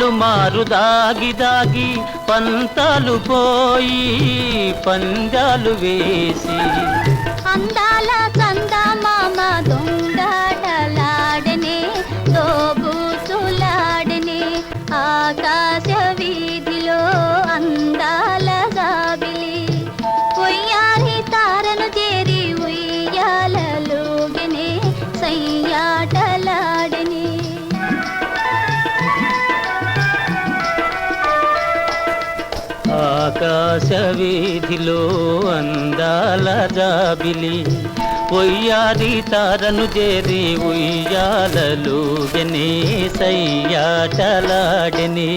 పాలు మారు దాగి దాగి పంతాలు పోయి పందాలు వేసి అందాల చందమామ దొంగటలాడనే దోబూచులాడనే ఆకాశ వీధిలో అందాల జాబిలి ఉయ్యారి తారను చేరి ఉయ్యాలలోగనే సయ్యాటలాడనే ఆకాశ వీధిలో అందాల జాబిలి ఉయ్యారి తారను చేరి ఉయ్యాలలోగనే సయ్యాటలాడనే